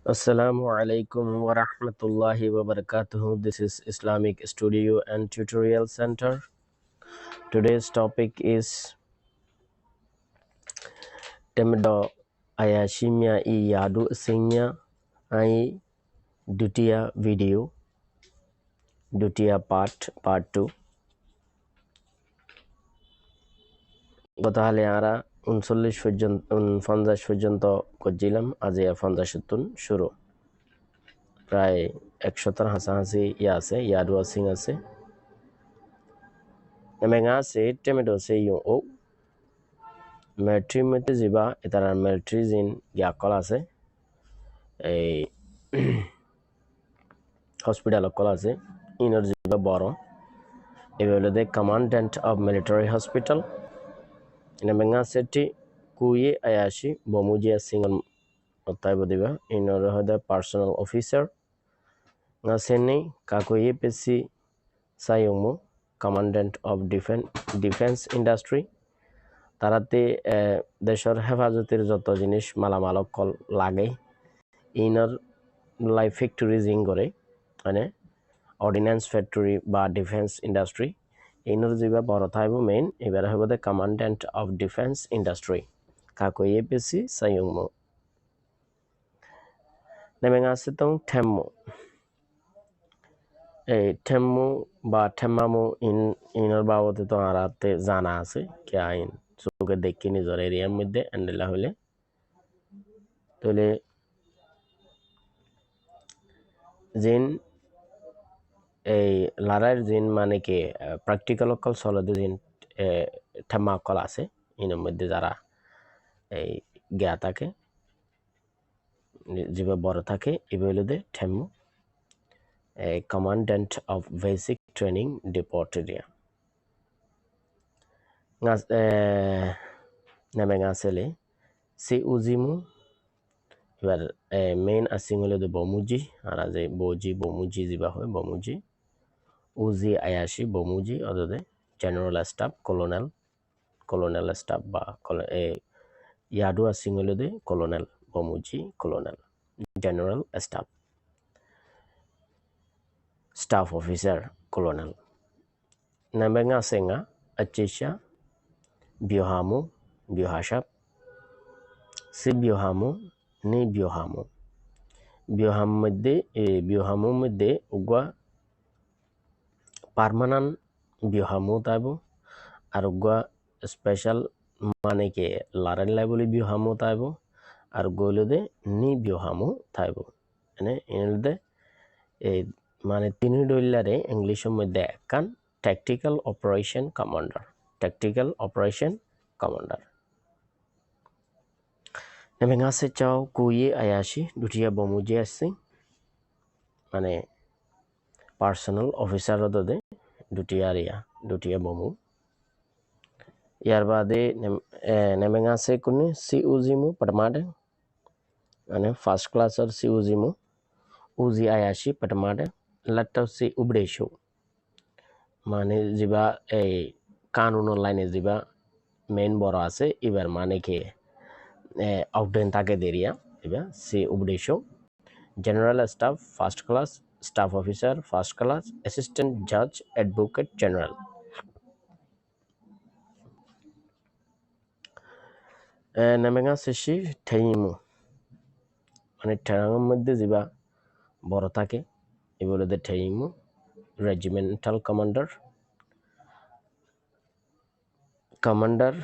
Assalamu alaikum wa rahmatullahi wa barakatuh. This is Islamic Studio and Tutorial Center. Today's topic is Temdo Ayashimya I Yadu Singya I Dutia video Dutia part 2. গতকালে আমরা 49 পর্যন্ত করছিলাম, আজ 50 শুরু। প্রায় 100 হাসাহাসি আছে, ইয়াদু সিং আছে। এমেঙ্গা সে tomato say you O military মধ্যে যাবা এটার military জিন ইয়াকল আছে, এই হসপিটাল কল আছে, ইনার যাবা বড় এগুলো দে কমান্ড্যান্ট অফ মিলিটারি হসপিটাল। এমেঙ্গা সেটি কুয়ে আয়াশি বমুজিয়া সিং অতাইব দিবা ইনার হদে personal officer ngasenni kakoye pesi sayongmo commandant of defence industry. তারাতে দেশের হেফাজতের যত জিনিস মালামাল কল লাগে ইনার লাইফ ফ্যাক্টরি জিং করে মানে অর্ডিন্যান্স ফ্যাক্টরি বা ডিফেন্স ইন্ডাস্ট্রি ইনার যা বড় থাকব মেইন এবার হব দে কমান্ড্যান্ট অফ ডিফেন্স ইন্ডাস্ট্রি কাকয়ে পেছি সাইয়ংমো নেমেং আছে তো ঠেমমো। এই ঠেমমো বা ঠেমামো ইনার বাবদে তো আরাতে জানা আছে কে আইন চোখে দেখি নিজের এরিয়ার মধ্যে এন্ডেলা হলে তাহলে জিন এই লারার জিন মানে কি প্র্যাকটিক্যাল অকল সলদে জিন ঠেমা অকল আছে ইনার মধ্যে যারা এই জ্ঞা থাকে যেভাবে বড় থাকে এগুলোতে ঠেমো commandant of basic training depot area নামে গাছেলে সি উজিমু এবার মেইন আসিং হলে বমুজি আর যে বমুজি যা হয় বমুজি উজি আয়াশি বমুজি অদে জেনারেল স্টাফ কলোনেল স্টাফ বা ইয়াদু আসিং হলে কলোনেল বমুজি colonel general staff officer colonel নামেঙ্গা সেঙ্গা আচিশা বিহামু বিহাসাব সি বিহামু নি বিহামু মধ্যে উগা পার্মানেন্ট বিহামু তাইব আর উগা স্পেশাল মানে কে লারেন লাইবলি বিহামু তাইব আর গইলদে নি বিহামু তাইব মানে ইনলদে এই মানে তিনি ডইলারে ইংলিশের মধ্যে কান ট্যাকটিক্যাল অপারেশন কমান্ডার নেমেঙ্গা সে চাও কুয়ে আয়াশি দুটিয়া বমুজি আসছে মানে পার্সোনাল অফিসার দে দুটিয়া বমু ইয়ার বাদে নেমেঙ্গা সে কোনে সি উজিমু পটমাডে মানে ফার্স্ট ক্লাসের সি উজিমু উজি আয়াশি পটমাডে লাট্টাও সি উবড়েশো মানে যা এই কানুনের লাইনে যা মেইন বড় আছে এবার মানে কে আউটডেন তাকে দেরিয়া এবার সি উবড়েশো general staff first class staff officer first class assistant জাজ অ্যাডভোকেট জেনারেল নেমেঙ্গা শেষি ঠেইমু মানে ঠেরাঙের মধ্যে যা বড় থাকে এগুলোতে ঠেইমু রেজিমেন্টাল কমান্ডার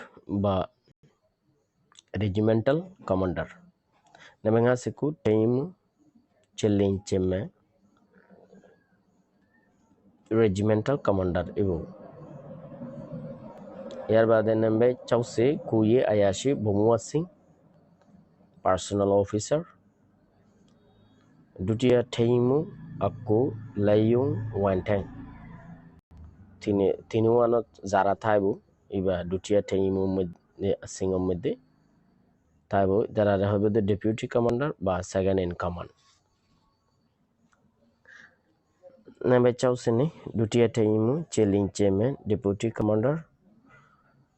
বা রেজিমেন্টাল কমান্ডার নেমেঙ্গা সেকু ঠেইমু চেল্লিঞ্চেমে রেজিমেন্টাল কমান্ডার এবং ইয়ার বাদে নামবে চাউসে কুয়ে আয়াশি বমুয়া সিং পার্সোনাল অফিসার দুটিয়া ঠেইমু আকু লাইয়ুং ওয়ানট্যাং তিনি ওয়ানত যারা থাইব ইবা দুটিয়া ঠেইমু সিংয়ের মধ্যে থাইব যারা হবে ডেপুটি কমান্ডার বা সেকেন্ড ইন কমান্ড নামবে চাউসেনি দুটিয়া ঠেইমু চেলিংচেমে deputy commander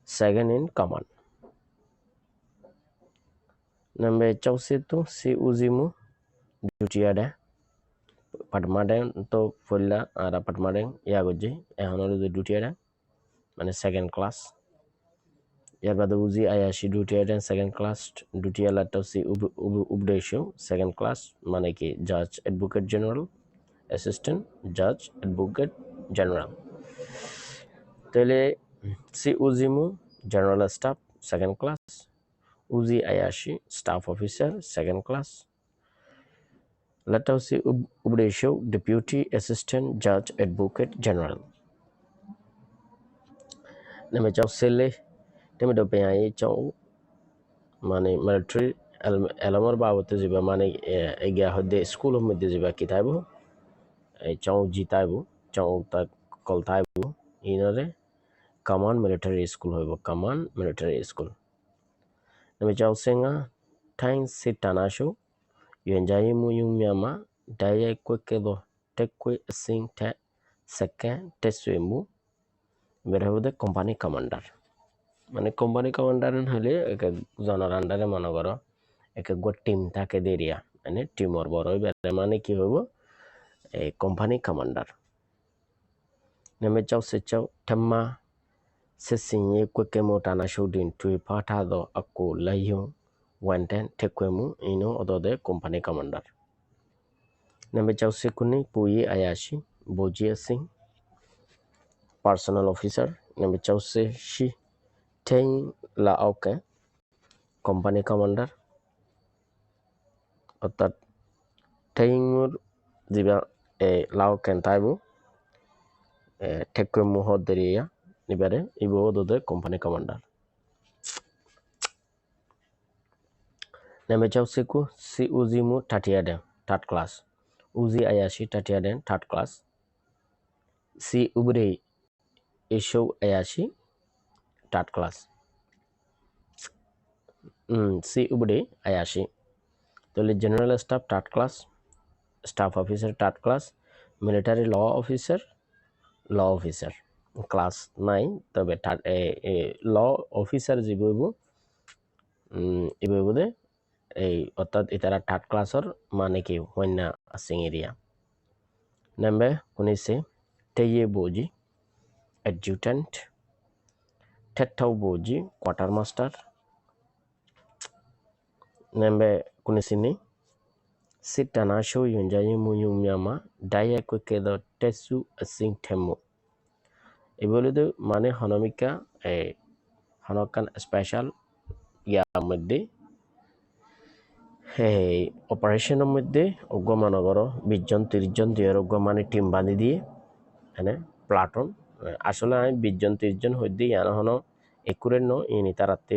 second in command নামবে চাউসে তো সি উজিমু ডিউটি আডে পাটমাডেন তো ফইলা আর পাটমাডেন ইয়া গজি এখন হলো ডিউটি আডে মানে সেকেন্ড ক্লাস ইয়ার বাদে উজি আয়াশি duty আডে second class duty আলাটা C উপদেশও second class মানে কি জাজ অ্যাডভোকেট জেনারেল অ্যাসিস্ট্যান্ট জাজ অ্যাডভোকেট জেনারেল তাহলে C উজিমু general staff second class উজি আয়াশি staff officer second class লেটাও C উপদেশও deputy assistant জাজ অ্যাডভোকেট জেনারেল নেমে চাও সেলে তেমে তো পেয়াই চাও মানে মিলিটারি এলামার বাবতে যাবা মানে এগিয়া হদে স্কুলের মধ্যে যাবা কিতাইব এই চাও জিতাইব চাও তা কলতাইব ইনরে কমান্ড মিলিটারি স্কুল হইব কমান্ড মিলিটারি স্কুল নেমে চাও সেঙ্গা টাইম সি টানাশো yonjayi mu yung myama daya kwekebo tekwe sing te seke teswemu বেরহবদে কোম্পানি কমান্ডার মানে কোম্পানি কমান্ডার হলে এক জনের আন্ডারে মনে করো এক টিম থাকে দেরিয়া মানে টিমর বড় বেড়ে মানে কি হইব এই কোম্পানি কমান্ডার নেমে চাও সে চাও ঠাম্মা সে সিংয়ে কোকে মোটানা শুডিন তুই পাঠা দো আকু লাইও ওয়ান্টেন টেকুয়েমু ইনো অদদে কোম্পানি কমান্ডার নেমে চাও সেকুনি পুyi আয়াশি বজিয়া সিং পার্সোনাল অফিসার নেমে চাও সে শি টেই লাওকে কোম্পানি কমান্ডার অর্থাৎ টেইমুর জিবা লাওকেন তাইবু টেকুয়েমু হদরিয়া নিবারে ইবো অদদে কোম্পানি কমান্ডার নেমে চাও সেকু সি উজিমু টাটিয়াডে থার্ড ক্লাস উজি আয়াশি টাটিয়াডেন থার্ড ক্লাস সি উবরে এসো আয়াশি থার্ড ক্লাস সি উবরে আয়াশি তাহলে general staff third class staff officer third class military law officer class নাই তবে ল অফিসার যে বইব এই বইবদে এই অর্থাৎ এটারা থার্ড ক্লাসর মানে কি হইনা আসিং এরিয়া নাম্বে কুনিসে তেয়ে বোজি অ্যাডজুটেন্ট ঠেঠাও বোজি কোয়ার্টার মাস্টার নাম্বে কুনিসিনি সিটানা শো ইউনজাই মুয়ু মিয়ামা ডাইয়া কোকেদো টেসু আসিং ঠেমু এগুলোতে মানে হনমিকা হনকান স্পেশাল ইয়ার মধ্যে অপারেশনের মধ্যে অজ্ঞমানগর 20 জন 30 জন দিয়ে অজ্ঞমানে টিম বাঁধি দিয়ে এনে প্লাটুন আসলে আমি 20 জন 30 জন হইতে ইয়ানো হন একুরের ন ইনি তারাতে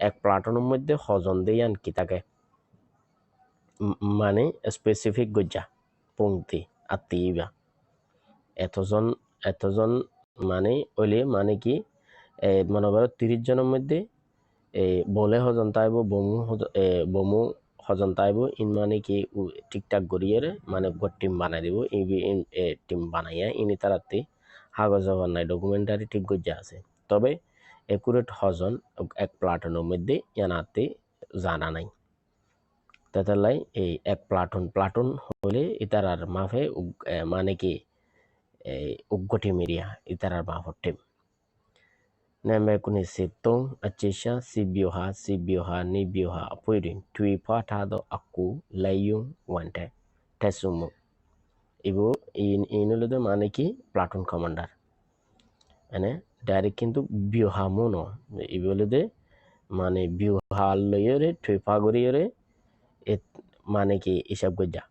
এক প্লাটুনের মধ্যে হজন দিয়ে আন কি থাকে মানে স্পেসিফিক গজ্জা পংক্তি আত্মীবা এতজন মানে ওইলে মানে কি মনে করো 30 জনের মধ্যে বলে হজন তাইব বমু হজন তাইব ইন মানে কি ঠিকঠাক গড়িয়ে মানে টিম বানাই দিব টিম বানাইয়া ইনি তারাতে কাগজ নাই ডকুমেন্টারি ঠিক গজ্জা আছে তবে একুরেট হজন এক প্লাটুনের মধ্যে ইয়ানাতে জানা নাই তাতালাই এই এক প্লাটুন হলে ইতারার মাফে মানে কি উগ্গ টিম এরিয়া ইতারার মাফর টিম নেমে কুনি সিতং আচিসা সিবিওহা নিবিওহা আপুইরিন তুই পাঠাদো আকু লাইয়ুং ওয়ান্টে টেসুমু ইবো ইনুলুদে মানে কি প্লাটুন কমান্ডার এনে ডাইরেক্ট কিন্তু বিওহা মনো ইবলুদে মানে বিওহা লইরে তুই পাগরিরে মানে কি হিসাব গজ্জা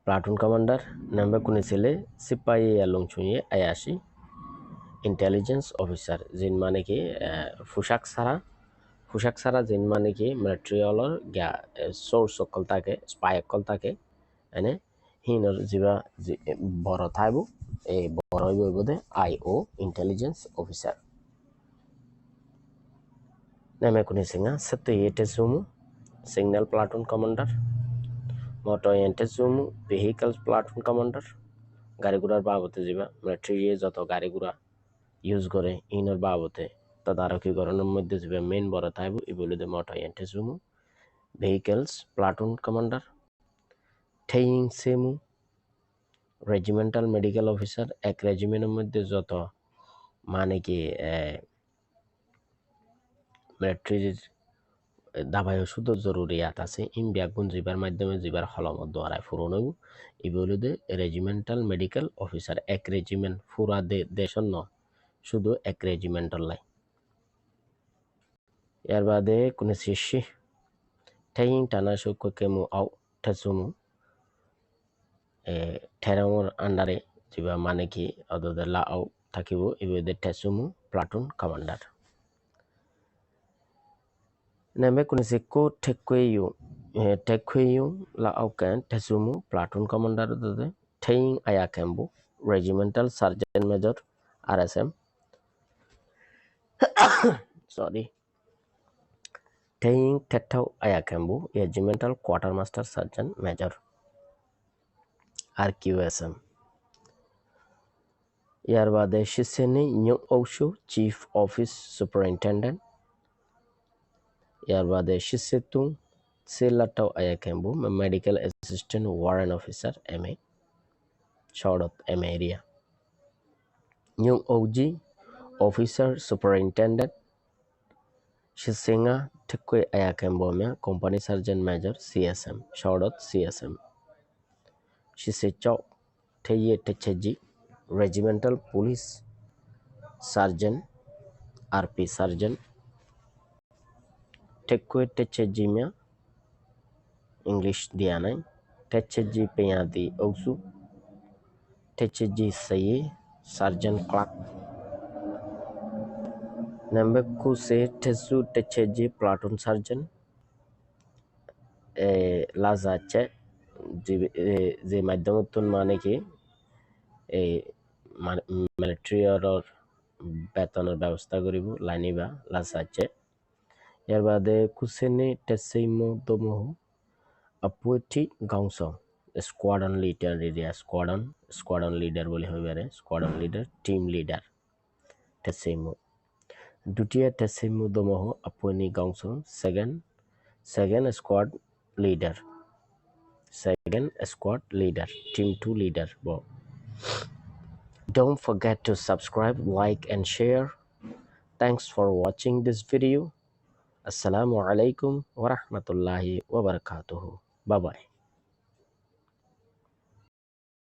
প্লাটুন কমান্ডার নেমে কুনি ছেলে সিপাহি আলং ছুঁয়ে আয়াসি ইন্টেলিজেন্স অফিসার জিন মানে কি পোশাক ছাড়া জিন মানে কি মিলিটারিয়লর সোর্স অকল থাকে স্পাই অকল থাকে এনে হিনর যিবা বড় থাকব এই বড় হইব বোধে আইও ইন্টেলিজেন্স অফিসার নেমে কোনি সিংহা সত্য এটে জুমু সিগন্যাল প্লাটুন কমান্ডার মোটো এন্টে জুমু ভেহিকলস প্লাটুন কমান্ডার গাড়ি ঘোড়ার বাবতে যাবা মিলিটারি যত গাড়ি ঘোড়া ইউজ করে ইনর বাবতে তদারকি গণনের মধ্যে যে মেইন বড় থাকব এগুলোতে মোটো এন্টে Jumu vehicles platoon commander, Taeing Semu regimental medical officer, এক রেজিমেন্টের মধ্যে যত মানে কি মিলিটারির দাবায় ওষুধ জরুরিয়াত আছে ইন ব্যাগুন জিবার মাধ্যমে জিবার হলমত দ্বারায় পূরণ হইব ইবলুদে রেজিমেন্টাল মেডিকেল অফিসার এক রেজিমেন্ট পুরা দেশন ন শুধু এক রেজিমেন্টাল লাই এর বাদে কোন শিষ্যি ঠাইং টানা কেমু আউ ঠেসুমু ঠেরামর আন্ডারে জিবা মানে কি অদদে লা আউ থাকিব ইবলুদে ঠেসুমু platoon commander Neme kunisiko tekweyu la auken tesumu platoon commander dode Taeing Ayakembu regimental sergeant major RSM sorry Taeing Tetau Ayakembu regimental quartermaster sergeant major RQSM ইয়ার বাদে শিসেনি নিউ ঔশু chief office superintendent ইয়ার বাদে শিসেতু Silatau Ayakembu medical assistant warrant officer MA Shorot MA area New OG officer superintendent Shisenga Tekwe Ayakembomia company sergeant major CSM Shorot CSM Shisechok Teye Techeji regimental police sergeant RP sergeant Tekwe Techejimia English Dianai Techeji Peyadi Osu Techeji Saye sergeant clerk Nambeku se Tesu Techeji platoon sergeant Lazache যে মাধ্যমতন মানে কি এই মিলিটারির বেতনের ব্যবস্থা করিব লাইনিবা লাসাচে এর বাদে কুসেনি টেসেইমো দমহ আপুটি গাংস squadron leader area squadron leader বলে হইবারে স্কোয়াডন লিডার টিম লিডার টেসেইমো দুটিয়া টেসেইমো দমহ আপুনি গাংস second squad leader Second squad leader, team 2 leader. Wow. Don't forget to subscribe, like and share. Thanks for watching this video. Assalamu alaikum wa rahmatullahi wa barakatuhu. Bye bye.